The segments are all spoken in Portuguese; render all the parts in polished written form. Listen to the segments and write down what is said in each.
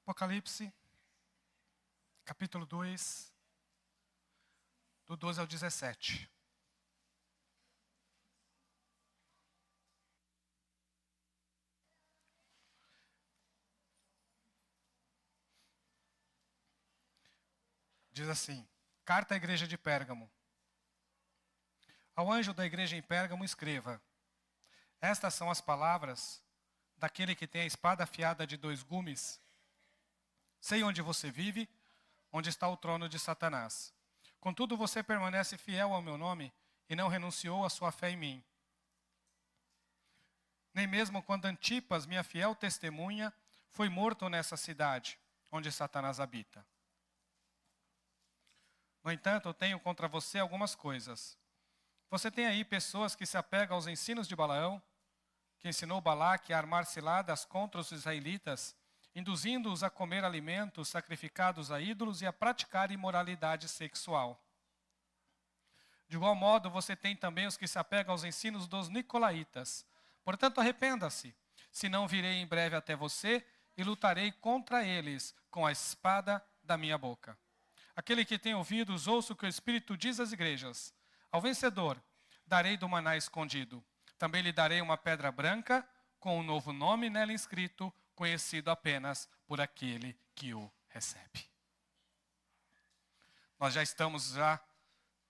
Apocalipse, capítulo 2, do 12 ao 17. Diz assim: Carta à igreja de Pérgamo. Ao anjo da igreja em Pérgamo escreva: Estas são as palavras daquele que tem a espada afiada de 2 gumes. Sei onde você vive, onde está o trono de Satanás. Contudo, você permanece fiel ao meu nome e não renunciou à sua fé em mim. Nem mesmo quando Antipas, minha fiel testemunha, foi morto nessa cidade, onde Satanás habita. No entanto, eu tenho contra você algumas coisas. Você tem aí pessoas que se apegam aos ensinos de Balaão, que ensinou Balaque a armar ciladas contra os israelitas, induzindo-os a comer alimentos sacrificados a ídolos e a praticar imoralidade sexual. De igual modo, você tem também os que se apegam aos ensinos dos nicolaítas. Portanto, arrependa-se, senão virei em breve até você e lutarei contra eles com a espada da minha boca. Aquele que tem ouvidos, ouça o que o Espírito diz às igrejas. Ao vencedor, darei do maná escondido. Também lhe darei uma pedra branca, com um novo nome nela inscrito, conhecido apenas por aquele que o recebe. Nós já estamos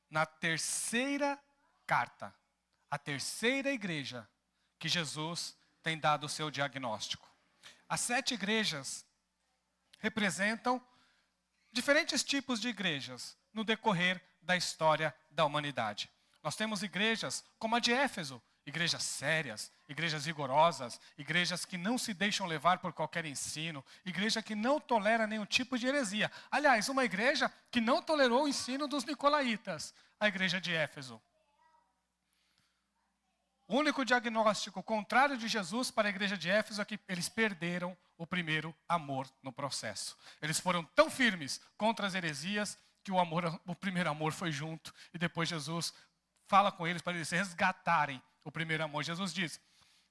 na terceira carta, a terceira igreja que Jesus tem dado o seu diagnóstico. As 7 igrejas representam diferentes tipos de igrejas no decorrer da história da humanidade. Nós temos igrejas como a de Éfeso, igrejas sérias, igrejas rigorosas, igrejas que não se deixam levar por qualquer ensino, igreja que não tolera nenhum tipo de heresia. Aliás, uma igreja que não tolerou o ensino dos nicolaítas, a igreja de Éfeso. O único diagnóstico contrário de Jesus para a igreja de Éfeso é que eles perderam o primeiro amor no processo. Eles foram tão firmes contra as heresias que o primeiro amor foi junto. E depois Jesus fala com eles para eles resgatarem o primeiro amor. Jesus diz: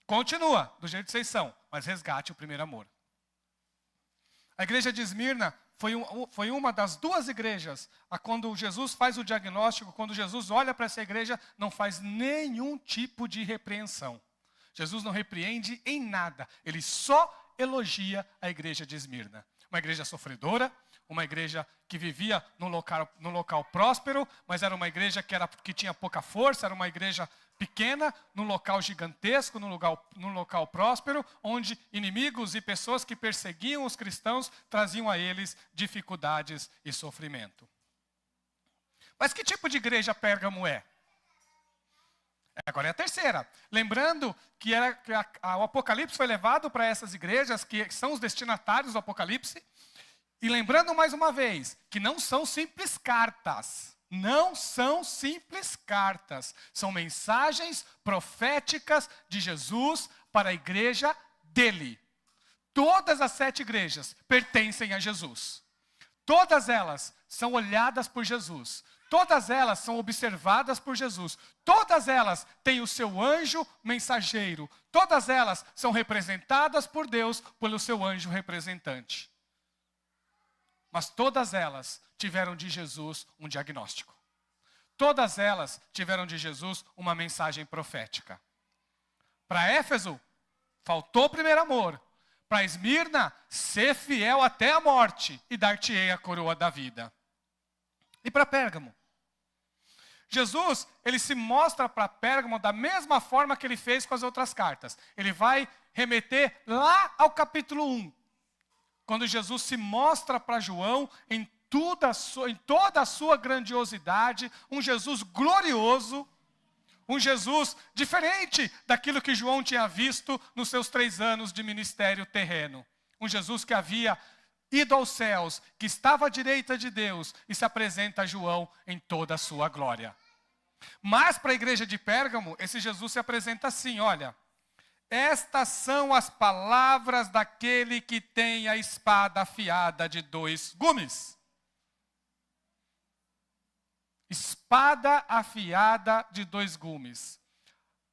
continua do jeito que vocês são, mas resgate o primeiro amor. A igreja de Esmirna foi uma das 2 igrejas a quando Jesus faz o diagnóstico, quando Jesus olha para essa igreja, não faz nenhum tipo de repreensão. Jesus não repreende em nada, ele só elogia a igreja de Esmirna. Uma igreja sofredora, uma igreja que vivia num local próspero, mas era uma igreja que tinha pouca força, era uma igreja pequena, num local gigantesco, num local próspero, onde inimigos e pessoas que perseguiam os cristãos traziam a eles dificuldades e sofrimento. Mas que tipo de igreja Pérgamo é? Agora é a terceira. Lembrando que o Apocalipse foi levado para essas igrejas, que são os destinatários do Apocalipse. E lembrando mais uma vez, que não são simples cartas. Não são simples cartas. São mensagens proféticas de Jesus para a igreja dele. Todas as 7 igrejas pertencem a Jesus. Todas elas são olhadas por Jesus. Todas elas são observadas por Jesus. Todas elas têm o seu anjo mensageiro. Todas elas são representadas por Deus pelo seu anjo representante. Mas todas elas tiveram de Jesus um diagnóstico. Todas elas tiveram de Jesus uma mensagem profética. Para Éfeso, faltou o primeiro amor. Para Esmirna, ser fiel até a morte e dar-te-ei a coroa da vida. E para Pérgamo? Jesus, ele se mostra para Pérgamo da mesma forma que ele fez com as outras cartas. Ele vai remeter lá ao capítulo 1. Quando Jesus se mostra para João em toda a sua grandiosidade, um Jesus glorioso, um Jesus diferente daquilo que João tinha visto nos seus 3 anos de ministério terreno. Um Jesus que havia ido aos céus, que estava à direita de Deus e se apresenta a João em toda a sua glória. Mas para a igreja de Pérgamo, esse Jesus se apresenta assim, olha: estas são as palavras daquele que tem a espada afiada de 2 gumes. Espada afiada de 2 gumes.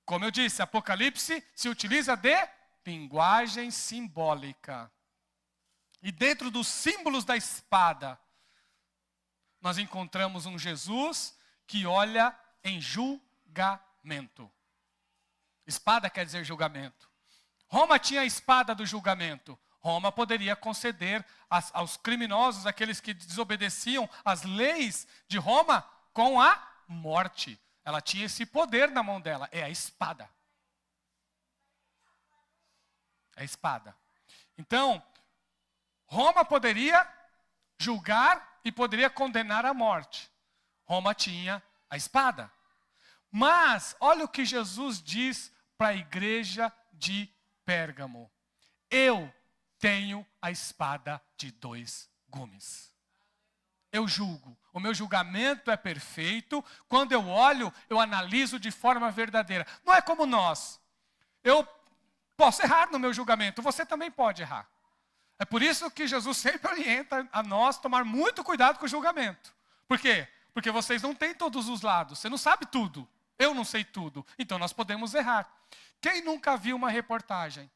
Como eu disse, Apocalipse se utiliza de linguagem simbólica. E dentro dos símbolos da espada, nós encontramos um Jesus que olha em julgamento. Espada quer dizer julgamento. Roma tinha a espada do julgamento. Roma poderia conceder aos criminosos, aqueles que desobedeciam às leis de Roma, com a morte. Ela tinha esse poder na mão dela, é a espada. É a espada. Então, Roma poderia julgar e poderia condenar à morte. Roma tinha a espada. Mas, olha o que Jesus diz para a igreja de Pérgamo. Eu tenho a espada de 2 gumes. Eu julgo. O meu julgamento é perfeito. Quando eu olho, eu analiso de forma verdadeira. Não é como nós. Eu posso errar no meu julgamento. Você também pode errar. É por isso que Jesus sempre orienta a nós tomar muito cuidado com o julgamento. Por quê? Porque vocês não têm todos os lados. Você não sabe tudo. Eu não sei tudo. Então nós podemos errar. Quem nunca viu uma reportagem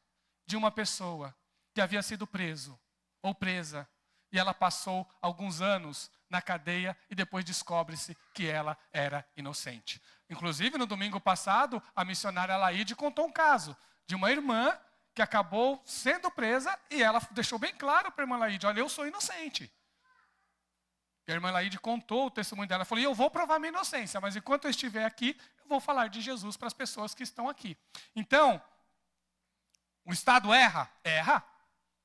de uma pessoa que havia sido preso ou presa e ela passou alguns anos na cadeia e depois descobre-se que ela era inocente? Inclusive, no domingo passado, a missionária Laide contou um caso de uma irmã que acabou sendo presa e ela deixou bem claro para a irmã Laide: olha, eu sou inocente. E a irmã Laide contou o testemunho dela. Ela falou: e eu vou provar minha inocência, mas enquanto eu estiver aqui, eu vou falar de Jesus para as pessoas que estão aqui. Então, o Estado erra? Erra.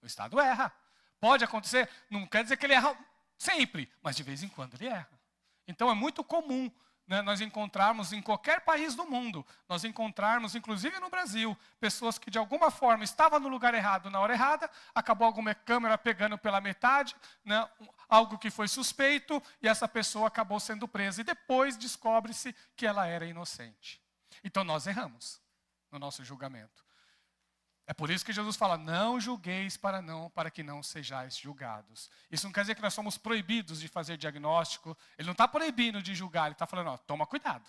O Estado erra. Pode acontecer, não quer dizer que ele erra sempre, mas de vez em quando ele erra. Então é muito comum, né, nós encontrarmos em qualquer país do mundo, nós encontrarmos, inclusive no Brasil, pessoas que de alguma forma estavam no lugar errado na hora errada, acabou alguma câmera pegando pela metade, né, algo que foi suspeito, e essa pessoa acabou sendo presa. E depois descobre-se que ela era inocente. Então nós erramos no nosso julgamento. É por isso que Jesus fala: não julgueis para que não sejais julgados. Isso não quer dizer que nós somos proibidos de fazer diagnóstico. Ele não está proibindo de julgar, ele está falando: ó, toma cuidado.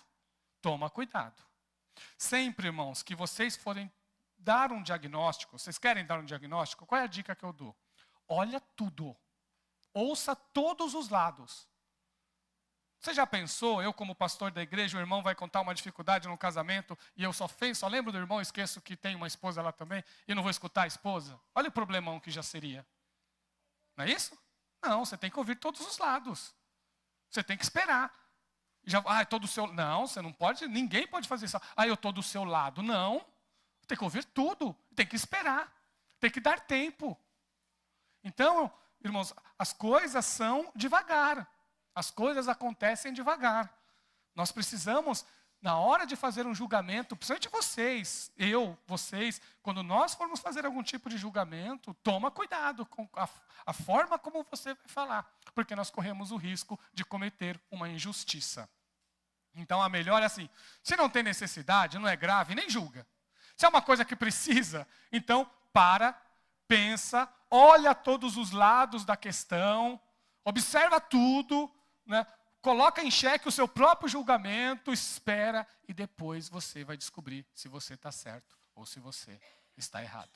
Toma cuidado. Sempre, irmãos, que vocês forem dar um diagnóstico, vocês querem dar um diagnóstico, qual é a dica que eu dou? Olha tudo. Ouça todos os lados. Você já pensou, eu como pastor da igreja, o irmão vai contar uma dificuldade no casamento e eu só lembro do irmão, esqueço que tem uma esposa lá também e não vou escutar a esposa? Olha o problemão que já seria. Não é isso? Não, você tem que ouvir todos os lados. Você tem que esperar. Estou do seu... Não, você não pode, ninguém pode fazer isso. Eu estou do seu lado. Não, tem que ouvir tudo, tem que esperar, tem que dar tempo. Então, irmãos, as coisas são devagar. As coisas acontecem devagar. Nós precisamos, na hora de fazer um julgamento, principalmente vocês, quando nós formos fazer algum tipo de julgamento, toma cuidado com a forma como você vai falar, porque nós corremos o risco de cometer uma injustiça. Então, a melhor é assim: se não tem necessidade, não é grave, nem julga. Se é uma coisa que precisa, então pensa, olha todos os lados da questão, observa tudo, né? Coloca em xeque o seu próprio julgamento, espera e depois você vai descobrir se você está certo ou se você está errado.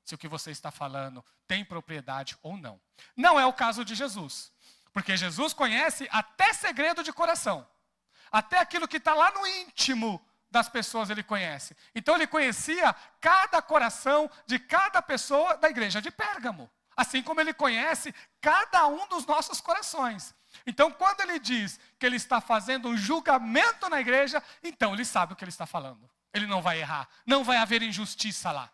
Se o que você está falando tem propriedade ou não. Não é o caso de Jesus, porque Jesus conhece até segredo de coração. Até aquilo que está lá no íntimo das pessoas ele conhece. Então ele conhecia cada coração de cada pessoa da igreja de Pérgamo. Assim como ele conhece cada um dos nossos corações. Então, quando ele diz que ele está fazendo um julgamento na igreja, então ele sabe o que ele está falando. Ele não vai errar, não vai haver injustiça lá.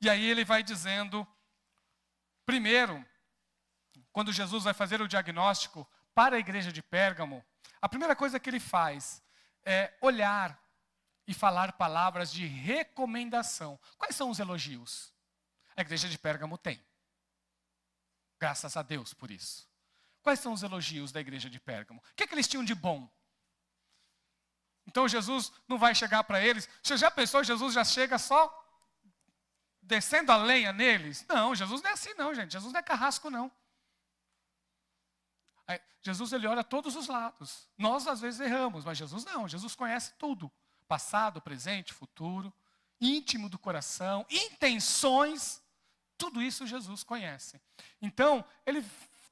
E aí ele vai dizendo, primeiro, quando Jesus vai fazer o diagnóstico para a igreja de Pérgamo, a primeira coisa que ele faz é olhar e falar palavras de recomendação. Quais são os elogios? A igreja de Pérgamo tem. Graças a Deus por isso. Quais são os elogios da igreja de Pérgamo? O que eles tinham de bom? Então Jesus não vai chegar para eles. Você já pensou, Jesus já chega só descendo a lenha neles? Não, Jesus não é assim não, gente. Jesus não é carrasco não. Jesus ele olha todos os lados. Nós às vezes erramos, mas Jesus não. Jesus conhece tudo. Passado, presente, futuro. íntimo do coração, intenções, tudo isso Jesus conhece. Então, ele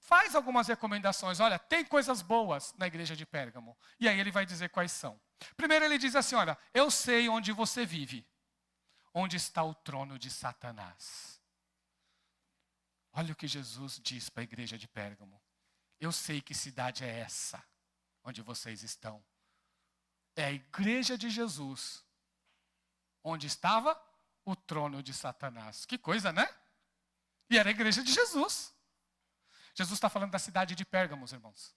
faz algumas recomendações. Olha, tem coisas boas na igreja de Pérgamo. E aí ele vai dizer quais são. Primeiro ele diz assim, olha, eu sei onde você vive. Onde está o trono de Satanás. Olha o que Jesus diz para a igreja de Pérgamo. Eu sei que cidade é essa, onde vocês estão. É a igreja de Jesus, onde estava o trono de Satanás. Que coisa, né? E era a igreja de Jesus. Jesus está falando da cidade de Pérgamo, irmãos.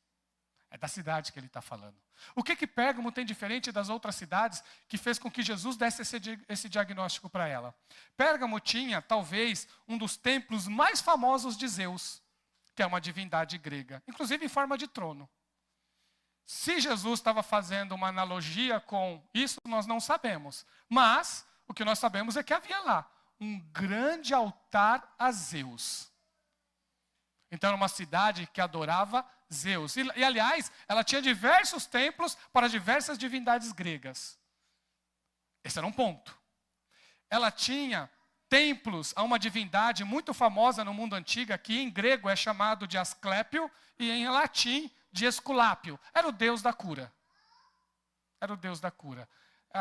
É da cidade que ele está falando. O que Pérgamo tem diferente das outras cidades que fez com que Jesus desse esse diagnóstico para ela? Pérgamo tinha, talvez, um dos templos mais famosos de Zeus, que é uma divindade grega, inclusive em forma de trono. Se Jesus estava fazendo uma analogia com isso, nós não sabemos. Mas o que nós sabemos é que havia lá um grande altar a Zeus. Então era uma cidade que adorava Zeus. E aliás, ela tinha diversos templos para diversas divindades gregas. Esse era um ponto. Ela tinha templos a uma divindade muito famosa no mundo antigo, que em grego é chamado de Asclépio e em latim de Esculápio. Era o deus da cura. Era o deus da cura.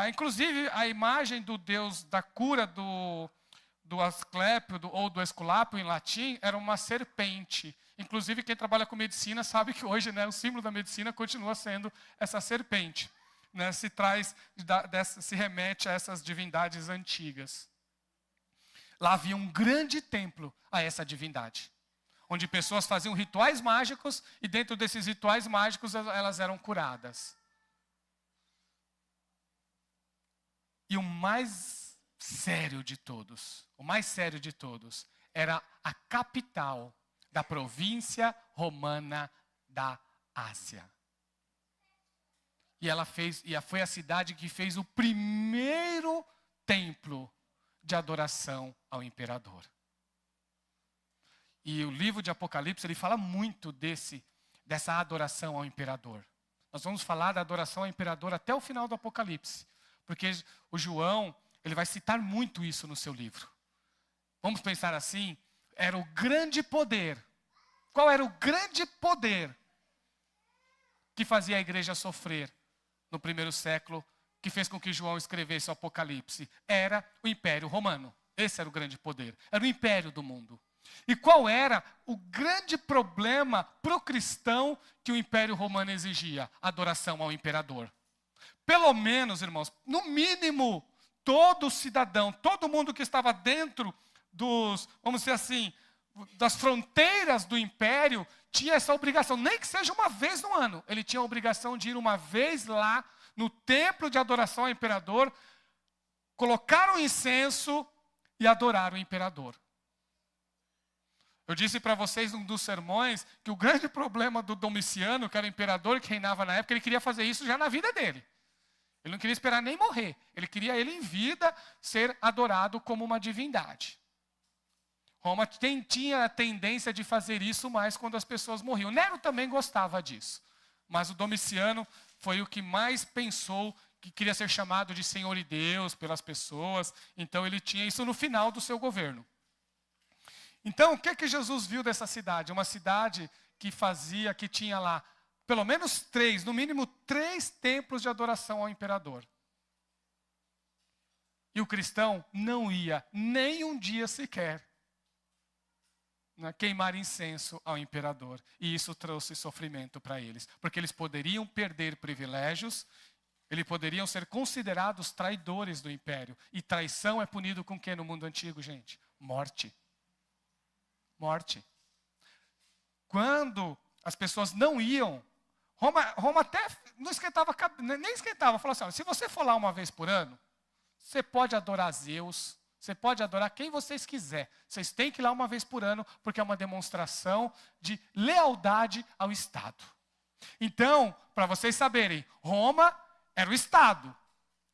Inclusive, a imagem do deus da cura do Asclépio ou do Esculápio em latim era uma serpente. Inclusive, quem trabalha com medicina sabe que hoje, né, o símbolo da medicina continua sendo essa serpente. Né, se remete a essas divindades antigas. Lá havia um grande templo a essa divindade, onde pessoas faziam rituais mágicos e dentro desses rituais mágicos elas eram curadas. E o mais sério de todos, era a capital da província romana da Ásia. E foi a cidade que fez o primeiro templo de adoração ao imperador. E o livro de Apocalipse, ele fala muito dessa adoração ao imperador. Nós vamos falar da adoração ao imperador até o final do Apocalipse, porque o João, ele vai citar muito isso no seu livro. Vamos pensar assim, era o grande poder. Qual era o grande poder que fazia a igreja sofrer no primeiro século, que fez com que João escrevesse o Apocalipse? Era o Império Romano. Esse era o grande poder. Era o império do mundo. E qual era o grande problema para o cristão que o Império Romano exigia? Adoração ao imperador. Pelo menos, irmãos, no mínimo, todo cidadão, todo mundo que estava dentro vamos dizer assim, das fronteiras do império, tinha essa obrigação, nem que seja uma vez no ano. Ele tinha a obrigação de ir uma vez lá no templo de adoração ao imperador, colocar um incenso e adorar o imperador. Eu disse para vocês num dos sermões que o grande problema do Domiciano, que era o imperador que reinava na época, ele queria fazer isso já na vida dele. Ele não queria esperar nem morrer. Ele queria ele em vida ser adorado como uma divindade. Roma tinha a tendência de fazer isso mais quando as pessoas morriam. Nero também gostava disso. Mas o Domiciano foi o que mais pensou que queria ser chamado de Senhor e Deus pelas pessoas. Então ele tinha isso no final do seu governo. Então o que Jesus viu dessa cidade? Uma cidade que tinha lá pelo menos no mínimo três templos de adoração ao imperador. E o cristão não ia nem um dia sequer queimar incenso ao imperador. E isso trouxe sofrimento para eles. Porque eles poderiam perder privilégios, eles poderiam ser considerados traidores do império. E traição é punido com o que no mundo antigo, gente? Morte. Morte. Quando as pessoas não iam, Roma até não esquentava, nem esquentava. Falou assim, se você for lá uma vez por ano, você pode adorar Zeus, você pode adorar quem vocês quiser. Vocês têm que ir lá uma vez por ano, porque é uma demonstração de lealdade ao Estado. Então, para vocês saberem, Roma era o Estado,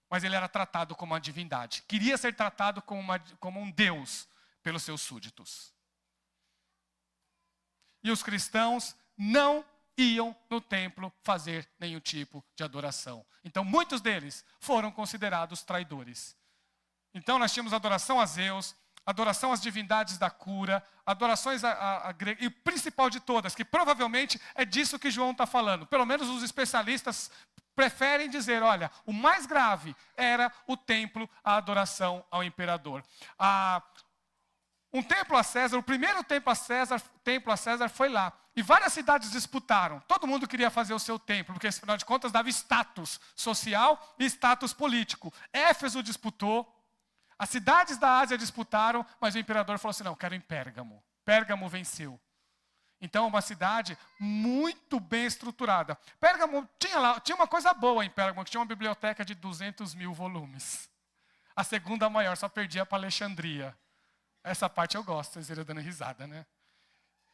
mas ele era tratado como uma divindade. Queria ser tratado como um Deus pelos seus súditos. E os cristãos não iam no templo fazer nenhum tipo de adoração. Então, muitos deles foram considerados traidores. Então nós tínhamos adoração a Zeus, adoração às divindades da cura, adorações e o principal de todas, que provavelmente é disso que João está falando. Pelo menos os especialistas preferem dizer, olha, o mais grave era o templo, a adoração ao imperador. Um templo a César, o primeiro templo a César foi lá. E várias cidades disputaram. Todo mundo queria fazer o seu templo, porque afinal de contas dava status social e status político. Éfeso disputou. As cidades da Ásia disputaram, mas o imperador falou assim, não, quero em Pérgamo. Pérgamo venceu. Então, uma cidade muito bem estruturada. Pérgamo tinha uma coisa boa em Pérgamo, que tinha uma biblioteca de 200 mil volumes. A segunda maior, só perdia para Alexandria. Essa parte eu gosto, vocês viram dando risada, né?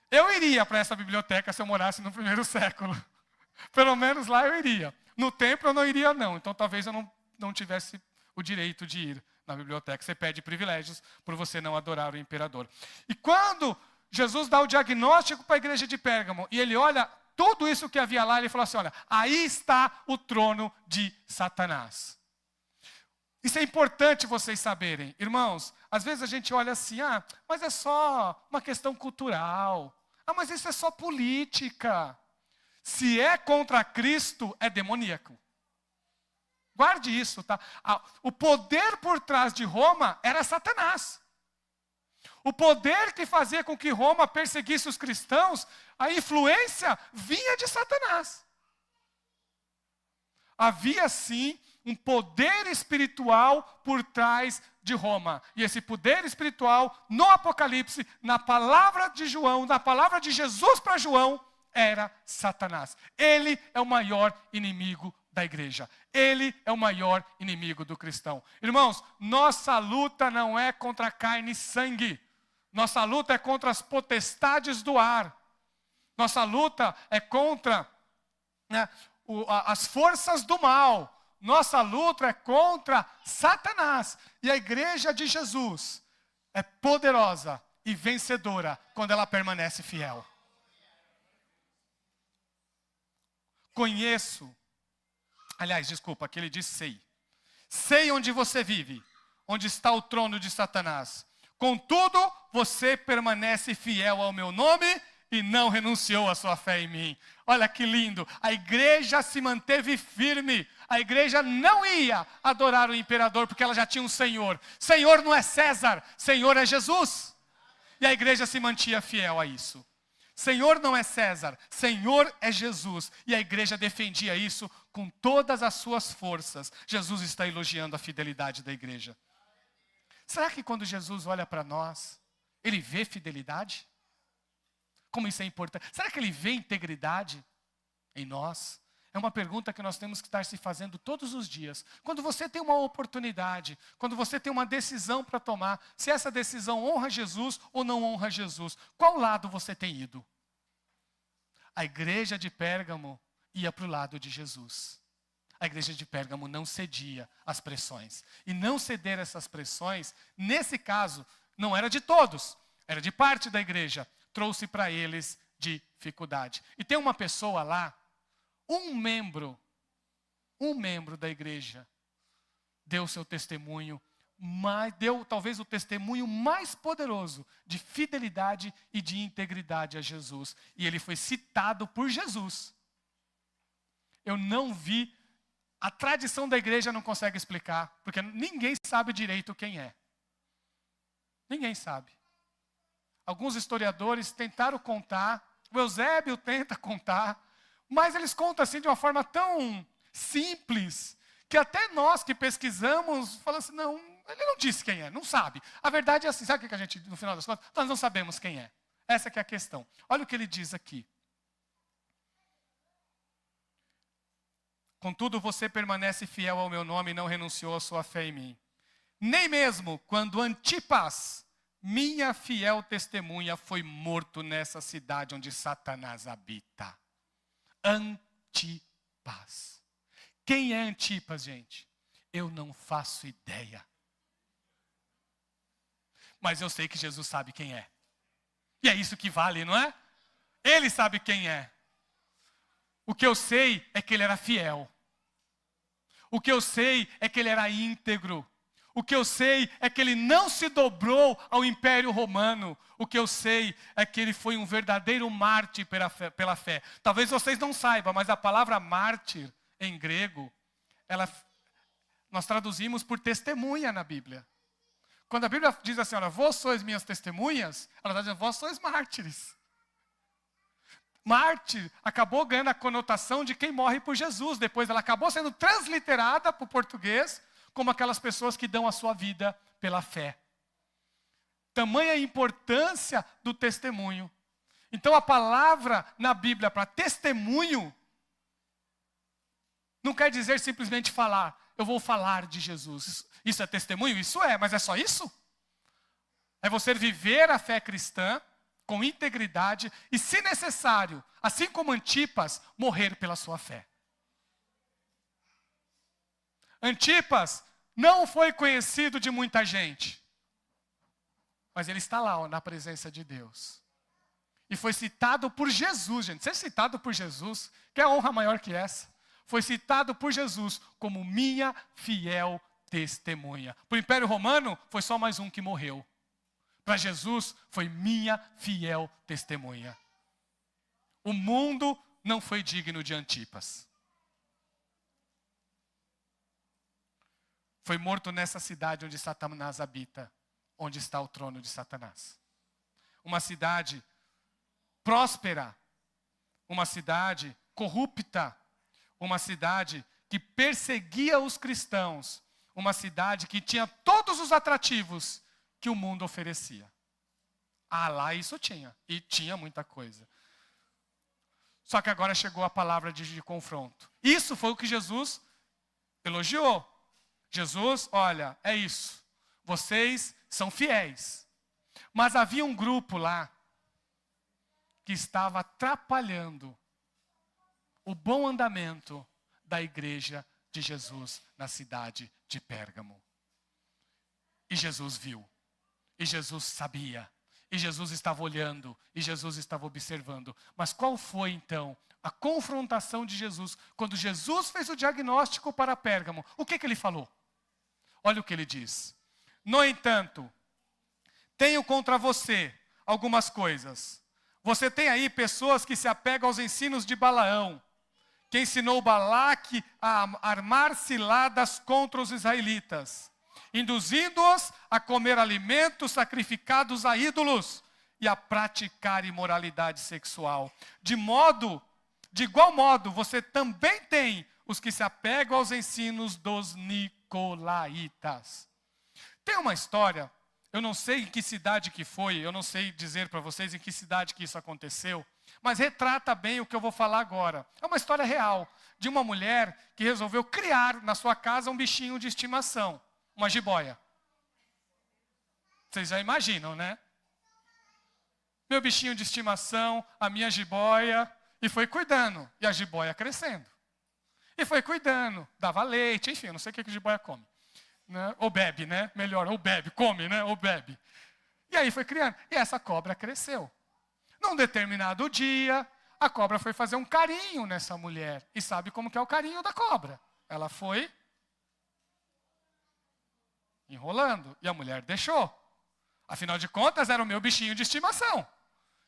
Eu iria para essa biblioteca se eu morasse no primeiro século. Pelo menos lá eu iria. No templo eu não iria não, então talvez eu não tivesse o direito de ir na biblioteca. Você pede privilégios por você não adorar o imperador. E quando Jesus dá o diagnóstico para a igreja de Pérgamo, e ele olha tudo isso que havia lá, ele falou assim, olha, aí está o trono de Satanás. Isso é importante vocês saberem. Irmãos, às vezes a gente olha assim, mas é só uma questão cultural. Mas isso é só política. Se é contra Cristo, é demoníaco. Guarde isso, tá? O poder por trás de Roma era Satanás. O poder que fazia com que Roma perseguisse os cristãos, a influência vinha de Satanás. Havia sim um poder espiritual por trás de Roma. E esse poder espiritual, no Apocalipse, na palavra de João, na palavra de Jesus para João, era Satanás. Ele é o maior inimigo da igreja. Ele é o maior inimigo do cristão. Irmãos, nossa luta não é contra carne e sangue. Nossa luta é contra as potestades do ar. Nossa luta é contra as forças do mal. Nossa luta é contra Satanás. E a igreja de Jesus é poderosa e vencedora quando ela permanece fiel. Aqui ele diz sei. Sei onde você vive, onde está o trono de Satanás. Contudo, você permanece fiel ao meu nome e não renunciou à sua fé em mim. Olha que lindo, a igreja se manteve firme. A igreja não ia adorar o imperador porque ela já tinha um Senhor. Senhor não é César, Senhor é Jesus. E a igreja se mantinha fiel a isso. Senhor não é César, Senhor é Jesus. E a igreja defendia isso com todas as suas forças. Jesus está elogiando a fidelidade da igreja. Será que quando Jesus olha para nós, ele vê fidelidade? Como isso é importante. Será que ele vê integridade em nós? É uma pergunta que nós temos que estar se fazendo todos os dias. Quando você tem uma oportunidade, quando você tem uma decisão para tomar, se essa decisão honra Jesus ou não honra Jesus, qual lado você tem ido? A igreja de Pérgamo ia para o lado de Jesus. A igreja de Pérgamo não cedia às pressões. E não ceder essas pressões, nesse caso, não era de todos, era de parte da igreja. Trouxe para eles dificuldade. E tem uma pessoa lá, um membro da igreja, deu seu testemunho, deu talvez o testemunho mais poderoso de fidelidade e de integridade a Jesus. E ele foi citado por Jesus. Eu não vi, a tradição da igreja não consegue explicar, porque ninguém sabe direito quem é. Ninguém sabe. Alguns historiadores tentaram contar, o Eusébio tenta contar, mas eles contam assim de uma forma tão simples, que até nós que pesquisamos, falamos assim, não, ele não disse quem é, não sabe. A verdade é assim, sabe o que a gente, no final das contas, nós não sabemos quem é. Essa que é a questão. Olha o que ele diz aqui. Contudo, você permanece fiel ao meu nome e não renunciou à sua fé em mim. Nem mesmo quando Antipas, minha fiel testemunha, foi morto nessa cidade onde Satanás habita. Antipas. Quem é Antipas, gente? Eu não faço ideia. Mas eu sei que Jesus sabe quem é. E é isso que vale, não é? Ele sabe quem é. O que eu sei é que ele era fiel. O que eu sei é que ele era íntegro. O que eu sei é que ele não se dobrou ao Império Romano. O que eu sei é que ele foi um verdadeiro mártir pela fé. Talvez vocês não saibam, mas a palavra mártir, em grego, nós traduzimos por testemunha na Bíblia. Quando a Bíblia diz assim, olha, vós sois minhas testemunhas, ela está dizendo, vós sois mártires. Mártir acabou ganhando a conotação de quem morre por Jesus. Depois ela acabou sendo transliterada para o português como aquelas pessoas que dão a sua vida pela fé. Tamanha a importância do testemunho. Então a palavra na Bíblia para testemunho não quer dizer simplesmente falar. Eu vou falar de Jesus. Isso é testemunho? Isso é, mas é só isso? É você viver a fé cristã com integridade e, se necessário, assim como Antipas, morrer pela sua fé. Antipas não foi conhecido de muita gente, mas ele está lá, na presença de Deus. E foi citado por Jesus, gente. Ser citado por Jesus, que é honra maior que essa. Foi citado por Jesus como minha fiel testemunha. Para o Império Romano, foi só mais um que morreu. Para Jesus, foi minha fiel testemunha. O mundo não foi digno de Antipas. Foi morto nessa cidade onde Satanás habita, onde está o trono de Satanás. Uma cidade próspera, uma cidade corrupta, uma cidade que perseguia os cristãos, uma cidade que tinha todos os atrativos que o mundo oferecia. Ah, lá isso tinha, e tinha muita coisa. Só que agora chegou a palavra de confronto. Isso foi o que Jesus elogiou. Jesus, olha, é isso. Vocês são fiéis. Mas havia um grupo lá que estava atrapalhando o bom andamento da igreja de Jesus na cidade de Pérgamo. E Jesus viu. E Jesus sabia. E Jesus estava olhando. E Jesus estava observando. Mas qual foi então a confrontação de Jesus? Quando Jesus fez o diagnóstico para Pérgamo, o que ele falou? Olha o que ele diz. No entanto, tenho contra você algumas coisas. Você tem aí pessoas que se apegam aos ensinos de Balaão, que ensinou Balaque a armar ciladas contra os israelitas, induzindo-os a comer alimentos sacrificados a ídolos e a praticar imoralidade sexual. De igual modo, você também tem os que se apegam aos ensinos dos nicolaítas. Tem uma história, eu não sei em que cidade que foi, eu não sei dizer para vocês em que cidade que isso aconteceu, mas retrata bem o que eu vou falar agora. É uma história real, de uma mulher que resolveu criar na sua casa um bichinho de estimação, uma jiboia. Vocês já imaginam, né? Meu bichinho de estimação, a minha jiboia, e foi cuidando, e a jiboia crescendo. E foi cuidando, dava leite, enfim, eu não sei o que a jiboia come. Né? Ou bebe, né? Melhor, ou bebe, come, né? Ou bebe. E aí foi criando. E essa cobra cresceu. Num determinado dia, a cobra foi fazer um carinho nessa mulher. E sabe como que é o carinho da cobra? Ela foi enrolando. E a mulher deixou. Afinal de contas, era o meu bichinho de estimação.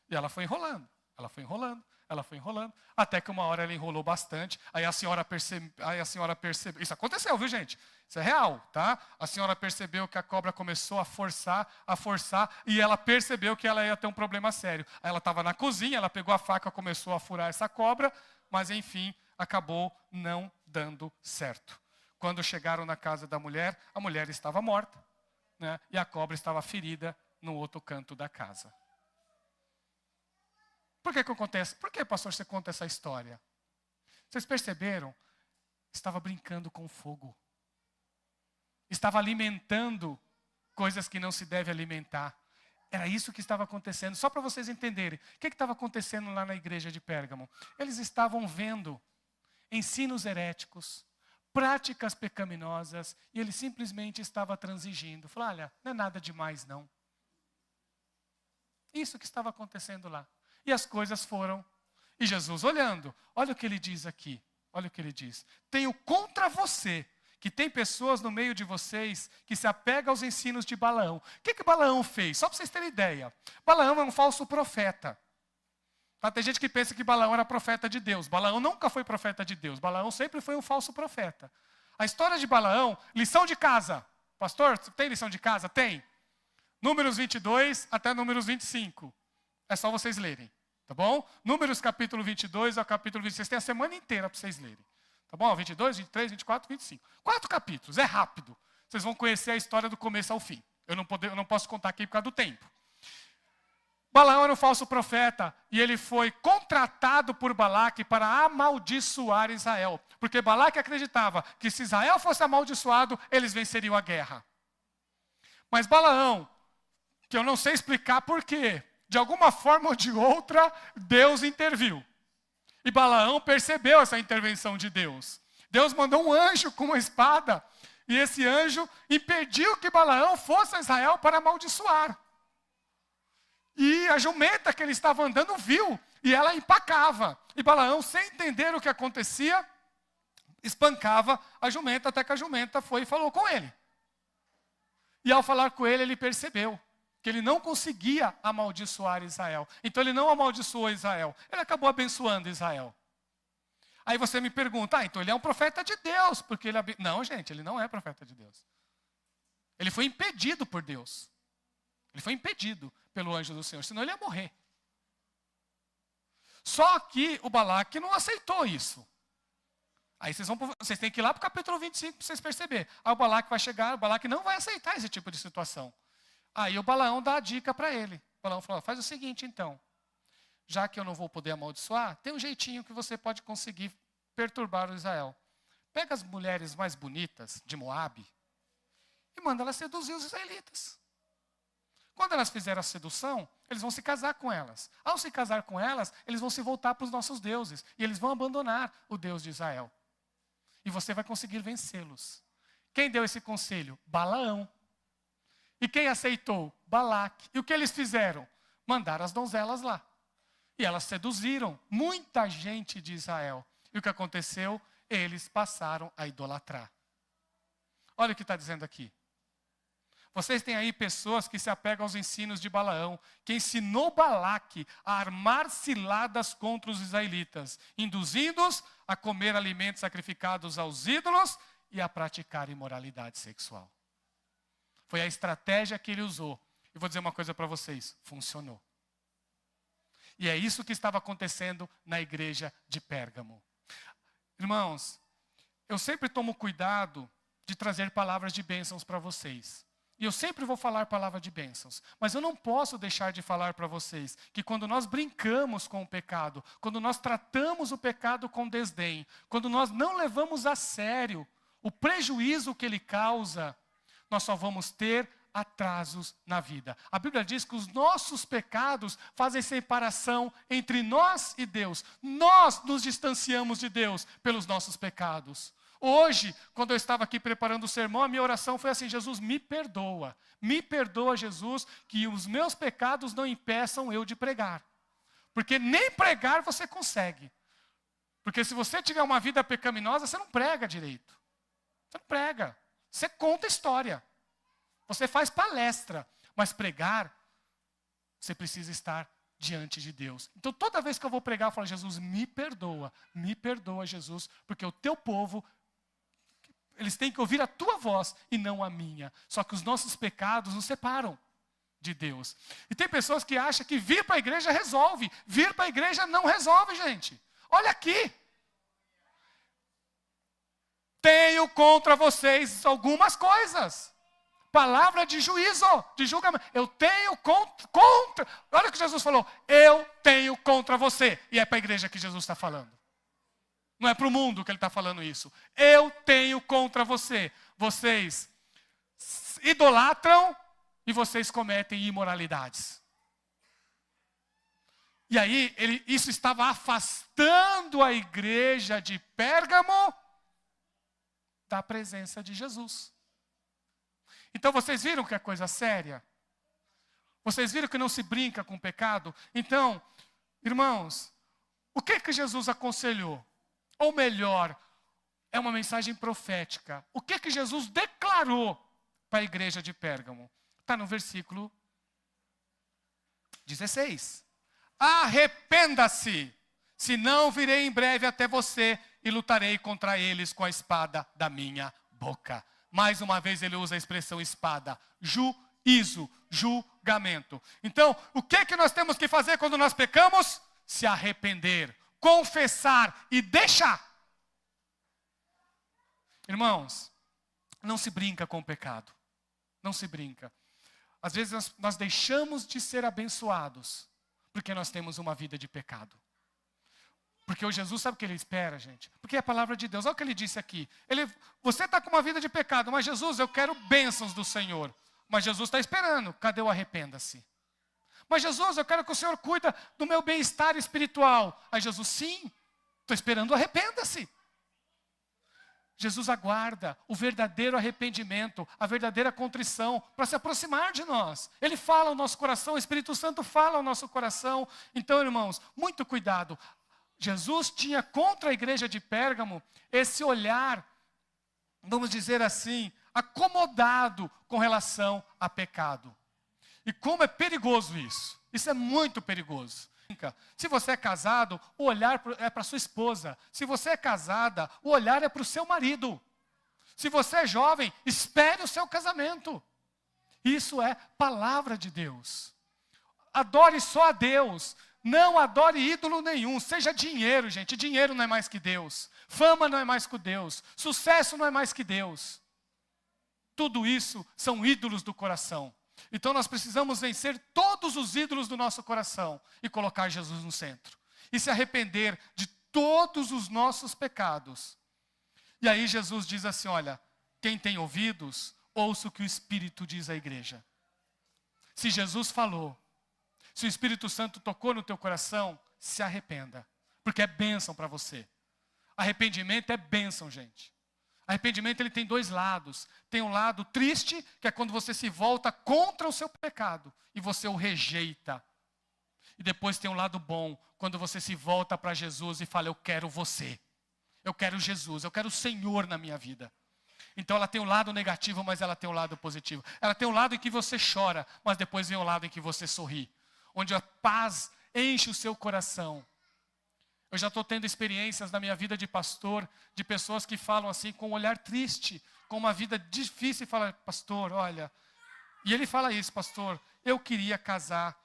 E ela foi enrolando. Ela foi enrolando. Ela foi enrolando, até que uma hora ela enrolou bastante, aí a senhora percebeu, isso aconteceu, viu gente? Isso é real, tá? A senhora percebeu que a cobra começou a forçar, e ela percebeu que ela ia ter um problema sério. Aí ela estava na cozinha, ela pegou a faca, começou a furar essa cobra, mas enfim, acabou não dando certo. Quando chegaram na casa da mulher, a mulher estava morta, né? E a cobra estava ferida no outro canto da casa. Por que acontece? Por que, pastor, você conta essa história? Vocês perceberam? Estava brincando com fogo. Estava alimentando coisas que não se deve alimentar. Era isso que estava acontecendo. Só para vocês entenderem. O que estava acontecendo lá na igreja de Pérgamo? Eles estavam vendo ensinos heréticos, práticas pecaminosas, e ele simplesmente estava transigindo. Falou, olha, não é nada demais não. Isso que estava acontecendo lá. E as coisas foram. E Jesus olhando, olha o que ele diz aqui. Olha o que ele diz. Tenho contra você que tem pessoas no meio de vocês que se apegam aos ensinos de Balaão. O que Balaão fez? Só para vocês terem ideia. Balaão é um falso profeta. Tá? Tem gente que pensa que Balaão era profeta de Deus. Balaão nunca foi profeta de Deus. Balaão sempre foi um falso profeta. A história de Balaão, lição de casa. Pastor, tem lição de casa? Tem. Números 22 até Números 25. É só vocês lerem. Tá bom? Números capítulo 22 ao capítulo 26. Tem a semana inteira para vocês lerem. Tá bom? 22, 23, 24, 25. 4 capítulos, é rápido. Vocês vão conhecer a história do começo ao fim. Eu não posso contar aqui por causa do tempo. Balaão era um falso profeta e ele foi contratado por Balaque para amaldiçoar Israel. Porque Balaque acreditava que se Israel fosse amaldiçoado, eles venceriam a guerra. Mas Balaão, que eu não sei explicar por quê, de alguma forma ou de outra, Deus interviu. E Balaão percebeu essa intervenção de Deus. Deus mandou um anjo com uma espada. E esse anjo impediu que Balaão fosse a Israel para amaldiçoar. E a jumenta que ele estava andando viu. E ela empacava. E Balaão, sem entender o que acontecia, espancava a jumenta até que a jumenta foi e falou com ele. E ao falar com ele, ele percebeu que ele não conseguia amaldiçoar Israel. Então ele não amaldiçoou Israel. Ele acabou abençoando Israel. Aí você me pergunta, então ele é um profeta de Deus, porque ele... Não, gente, ele não é profeta de Deus. Ele foi impedido por Deus. Ele foi impedido pelo anjo do Senhor, senão ele ia morrer. Só que o Balaque não aceitou isso. Aí vocês têm que ir lá para o capítulo 25 para vocês perceberem. Aí o Balaque vai chegar, o Balaque não vai aceitar esse tipo de situação. Aí o Balaão dá a dica para ele. O Balaão falou, faz o seguinte então. Já que eu não vou poder amaldiçoar, tem um jeitinho que você pode conseguir perturbar o Israel. Pega as mulheres mais bonitas de Moabe e manda elas seduzir os israelitas. Quando elas fizerem a sedução, eles vão se casar com elas. Ao se casar com elas, eles vão se voltar para os nossos deuses. E eles vão abandonar o Deus de Israel. E você vai conseguir vencê-los. Quem deu esse conselho? Balaão. E quem aceitou? Balaque. E o que eles fizeram? Mandaram as donzelas lá. E elas seduziram muita gente de Israel. E o que aconteceu? Eles passaram a idolatrar. Olha o que está dizendo aqui. Vocês têm aí pessoas que se apegam aos ensinos de Balaão, que ensinou Balaque a armar ciladas contra os israelitas, induzindo-os a comer alimentos sacrificados aos ídolos e a praticar imoralidade sexual. Foi a estratégia que ele usou. E vou dizer uma coisa para vocês, funcionou. E é isso que estava acontecendo na igreja de Pérgamo. Irmãos, eu sempre tomo cuidado de trazer palavras de bênçãos para vocês. E eu sempre vou falar palavra de bênçãos. Mas eu não posso deixar de falar para vocês que quando nós brincamos com o pecado, quando nós tratamos o pecado com desdém, quando nós não levamos a sério o prejuízo que ele causa, nós só vamos ter atrasos na vida. A Bíblia diz que os nossos pecados fazem separação entre nós e Deus. Nós nos distanciamos de Deus pelos nossos pecados. Hoje, quando eu estava aqui preparando o sermão, a minha oração foi assim, Jesus, me perdoa. Me perdoa, Jesus, que os meus pecados não impeçam eu de pregar. Porque nem pregar você consegue. Porque se você tiver uma vida pecaminosa, você não prega direito. Você não prega. Você conta história. Você faz palestra. Mas pregar, você precisa estar diante de Deus. Então, toda vez que eu vou pregar, eu falo, Jesus, me perdoa, Jesus, porque o teu povo, eles têm que ouvir a tua voz e não a minha. Só que os nossos pecados nos separam de Deus. E tem pessoas que acham que vir para a igreja resolve. Vir para a igreja não resolve, gente. Olha aqui. Tenho contra vocês algumas coisas. Palavra de juízo, de julgamento. Eu tenho contra. Olha o que Jesus falou. Eu tenho contra você. E é para a igreja que Jesus está falando. Não é para o mundo que ele está falando isso. Eu tenho contra você. Vocês idolatram e vocês cometem imoralidades. E aí, isso estava afastando a igreja de Pérgamo da presença de Jesus. Então vocês viram que é coisa séria? Vocês viram que não se brinca com o pecado? Então, irmãos, o que Jesus aconselhou? Ou melhor, é uma mensagem profética. O que Jesus declarou para a igreja de Pérgamo? Está no versículo 16. Arrependa-se, senão virei em breve até você e lutarei contra eles com a espada da minha boca. Mais uma vez ele usa a expressão espada. Juízo, julgamento. Então, o que nós temos que fazer quando nós pecamos? Se arrepender, confessar e deixar. Irmãos, não se brinca com o pecado. Não se brinca. Às vezes nós deixamos de ser abençoados porque nós temos uma vida de pecado. Porque o Jesus sabe o que ele espera, gente? Porque é a palavra de Deus. Olha o que ele disse aqui. Você está com uma vida de pecado, mas Jesus, eu quero bênçãos do Senhor. Mas Jesus está esperando. Cadê o arrependa-se? Mas Jesus, eu quero que o Senhor cuida do meu bem-estar espiritual. Aí Jesus, sim, estou esperando o arrependa-se. Jesus aguarda o verdadeiro arrependimento, a verdadeira contrição, para se aproximar de nós. Ele fala ao nosso coração, o Espírito Santo fala ao nosso coração. Então, irmãos, muito cuidado. Jesus tinha contra a igreja de Pérgamo esse olhar, vamos dizer assim, acomodado com relação a pecado. E como é perigoso isso. Isso é muito perigoso. Se você é casado, o olhar é para sua esposa. Se você é casada, o olhar é para o seu marido. Se você é jovem, espere o seu casamento. Isso é palavra de Deus. Adore só a Deus. Não adore ídolo nenhum. Seja dinheiro, gente. Dinheiro não é mais que Deus. Fama não é mais que Deus. Sucesso não é mais que Deus. Tudo isso são ídolos do coração. Então nós precisamos vencer todos os ídolos do nosso coração e colocar Jesus no centro. E se arrepender de todos os nossos pecados. E aí Jesus diz assim, olha, quem tem ouvidos, ouça o que o Espírito diz à igreja. Se Jesus falou, se o Espírito Santo tocou no teu coração, se arrependa. Porque é bênção para você. Arrependimento é bênção, gente. Arrependimento ele tem dois lados. Tem um lado triste, que é quando você se volta contra o seu pecado e você o rejeita. E depois tem um lado bom, quando você se volta para Jesus e fala, eu quero você. Eu quero Jesus, eu quero o Senhor na minha vida. Então ela tem um lado negativo, mas ela tem um lado positivo. Ela tem um lado em que você chora, mas depois vem um lado em que você sorri. Onde a paz enche o seu coração. Eu já estou tendo experiências na minha vida de pastor, de pessoas que falam assim com um olhar triste, com uma vida difícil, e falam, pastor, olha... E ele fala isso, pastor, eu queria casar,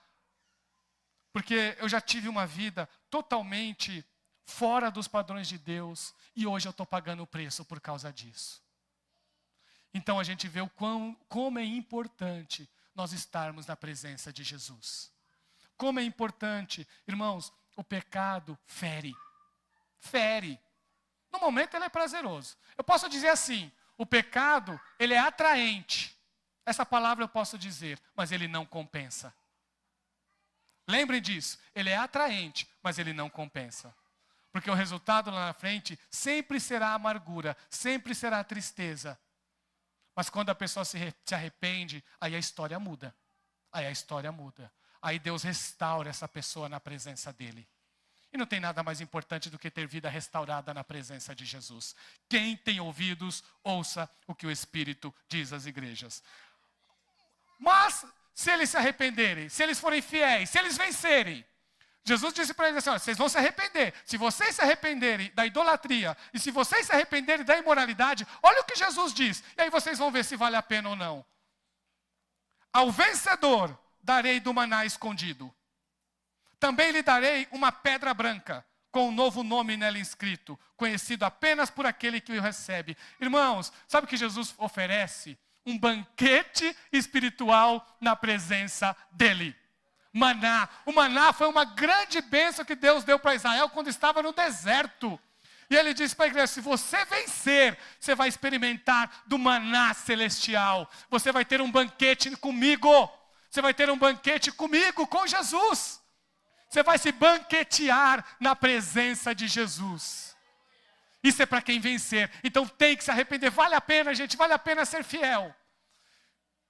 porque eu já tive uma vida totalmente fora dos padrões de Deus, e hoje eu estou pagando o preço por causa disso. Então a gente vê como é importante nós estarmos na presença de Jesus. Como é importante, irmãos, o pecado fere. Fere. No momento ele é prazeroso. Eu posso dizer assim, o pecado, ele é atraente. Essa palavra eu posso dizer, mas ele não compensa. Lembrem disso, ele é atraente, mas ele não compensa. Porque o resultado lá na frente sempre será amargura, sempre será tristeza. Mas quando a pessoa se arrepende, aí a história muda. Aí a história muda. Aí Deus restaura essa pessoa na presença dele. E não tem nada mais importante do que ter vida restaurada na presença de Jesus. Quem tem ouvidos, ouça o que o Espírito diz às igrejas. Mas, se eles se arrependerem, se eles forem fiéis, se eles vencerem, Jesus disse para eles assim, olha, vocês vão se arrepender. Se vocês se arrependerem da idolatria, e se vocês se arrependerem da imoralidade, olha o que Jesus diz. E aí vocês vão ver se vale a pena ou não. Ao vencedor, darei do maná escondido. Também lhe darei uma pedra branca, com um novo nome nela inscrito, conhecido apenas por aquele que o recebe. Irmãos, sabe o que Jesus oferece? Um banquete espiritual na presença dele. Maná. O maná foi uma grande bênção que Deus deu para Israel quando estava no deserto. E ele disse para a igreja, se você vencer, você vai experimentar do maná celestial. Você vai ter um banquete comigo. Você vai ter um banquete comigo, com Jesus. Você vai se banquetear na presença de Jesus. Isso é para quem vencer. Então tem que se arrepender. Vale a pena, gente, vale a pena ser fiel.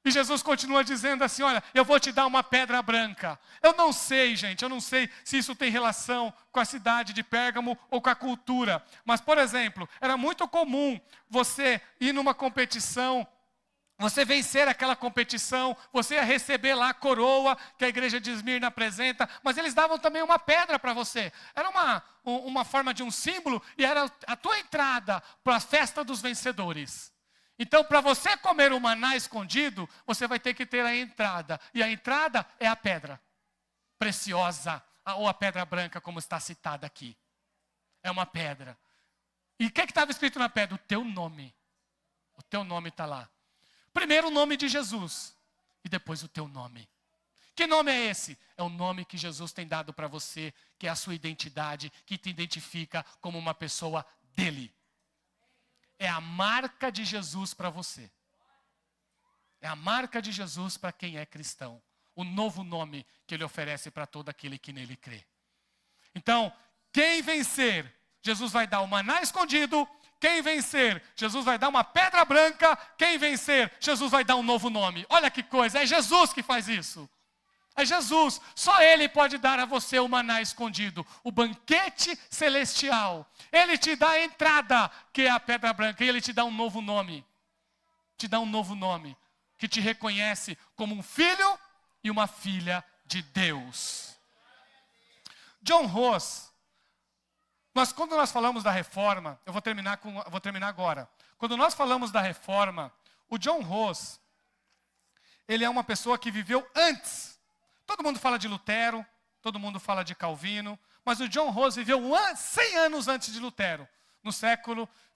E Jesus continua dizendo assim, olha, eu vou te dar uma pedra branca. Eu não sei, gente, eu não sei se isso tem relação com a cidade de Pérgamo ou com a cultura. Mas, por exemplo, era muito comum você ir numa competição, você vencer aquela competição, você ia receber lá a coroa que a igreja de Esmirna apresenta, mas eles davam também uma pedra para você. Era uma forma de um símbolo e era a tua entrada para a festa dos vencedores. Então, para você comer o maná escondido, você vai ter que ter a entrada. E a entrada é a pedra preciosa, ou a pedra branca, como está citada aqui. É uma pedra. E o que estava escrito na pedra? O teu nome. O teu nome está lá. Primeiro o nome de Jesus, e depois o teu nome. Que nome é esse? É o nome que Jesus tem dado para você, que é a sua identidade, que te identifica como uma pessoa dele. É a marca de Jesus para você. É a marca de Jesus para quem é cristão. O novo nome que ele oferece para todo aquele que nele crê. Então, quem vencer, Jesus vai dar o maná escondido. Quem vencer, Jesus vai dar uma pedra branca. Quem vencer, Jesus vai dar um novo nome. Olha que coisa, é Jesus que faz isso. É Jesus, só Ele pode dar a você o maná escondido, o banquete celestial. Ele te dá a entrada, que é a pedra branca, e Ele te dá um novo nome. Te dá um novo nome, que te reconhece como um filho e uma filha de Deus. John Ross, quando nós falamos da reforma, eu vou terminar agora. Quando nós falamos da reforma, o John Ross, ele é uma pessoa que viveu antes. Todo mundo fala de Lutero, todo mundo fala de Calvino, mas o John Ross viveu 100 anos antes de Lutero, no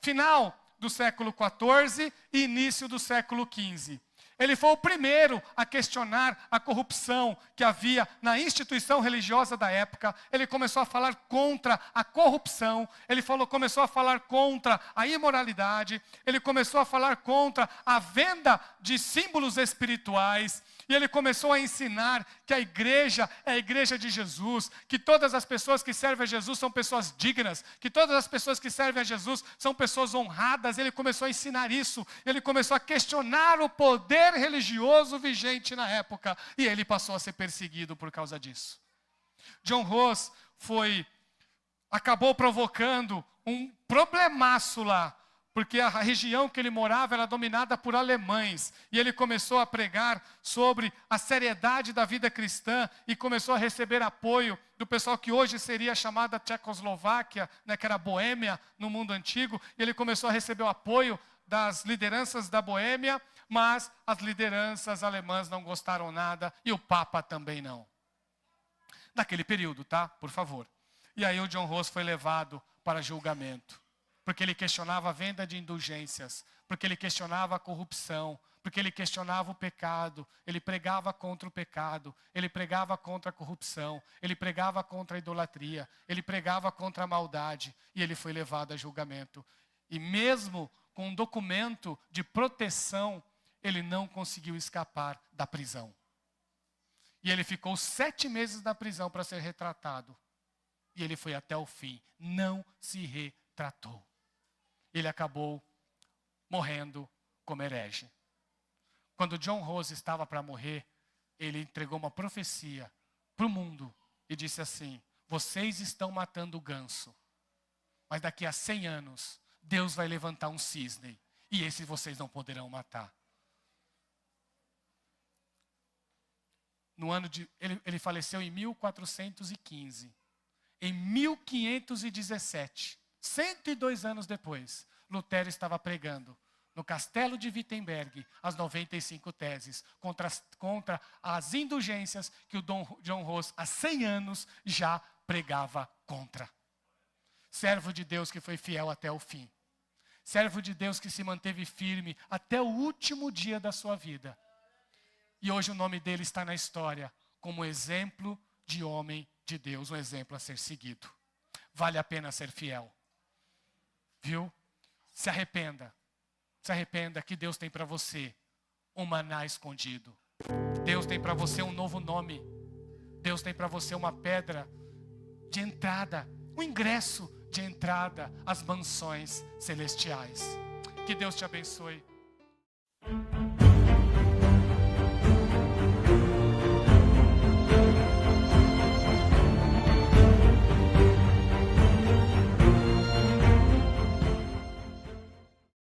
final do século XIV e início do século XV. Ele foi o primeiro a questionar a corrupção que havia na instituição religiosa da época. Ele começou a falar contra a corrupção. Ele começou a falar contra a imoralidade. Ele começou a falar contra a venda de símbolos espirituais. E ele começou a ensinar que a igreja é a igreja de Jesus, que todas as pessoas que servem a Jesus são pessoas dignas, que todas as pessoas que servem a Jesus são pessoas honradas. Ele começou a ensinar isso, ele começou a questionar o poder religioso vigente na época, e ele passou a ser perseguido por causa disso. John Ross acabou provocando um problemaço lá, porque a região que ele morava era dominada por alemães. E ele começou a pregar sobre a seriedade da vida cristã e começou a receber apoio do pessoal que hoje seria chamada Tchecoslováquia, né, que era Boêmia no mundo antigo. E ele começou a receber o apoio das lideranças da Boêmia, mas as lideranças alemãs não gostaram nada e o Papa também não. Naquele período, tá? Por favor. E aí o John Ross foi levado para julgamento. Porque ele questionava a venda de indulgências, porque ele questionava a corrupção, porque ele questionava o pecado, ele pregava contra o pecado, ele pregava contra a corrupção, ele pregava contra a idolatria, ele pregava contra a maldade, e ele foi levado a julgamento. E mesmo com um documento de proteção, ele não conseguiu escapar da prisão. E ele ficou 7 meses na prisão para ser retratado. E ele foi até o fim, não se retratou. Ele acabou morrendo como herege. Quando John Ross estava para morrer, ele entregou uma profecia para o mundo e disse assim: vocês estão matando o ganso, mas daqui a 100 anos, Deus vai levantar um cisne, e esse vocês não poderão matar. Ele faleceu em 1415. Em 1517, 102 anos depois, Lutero estava pregando no castelo de Wittenberg as 95 teses contra as indulgências que o John Ross, há 100 anos, já pregava contra. Servo de Deus que foi fiel até o fim. Servo de Deus que se manteve firme até o último dia da sua vida. E hoje o nome dele está na história como exemplo de homem de Deus, um exemplo a ser seguido. Vale a pena ser fiel. Viu? Se arrependa. Se arrependa que Deus tem para você um maná escondido. Deus tem para você um novo nome. Deus tem para você uma pedra de entrada, um ingresso de entrada às mansões celestiais. Que Deus te abençoe.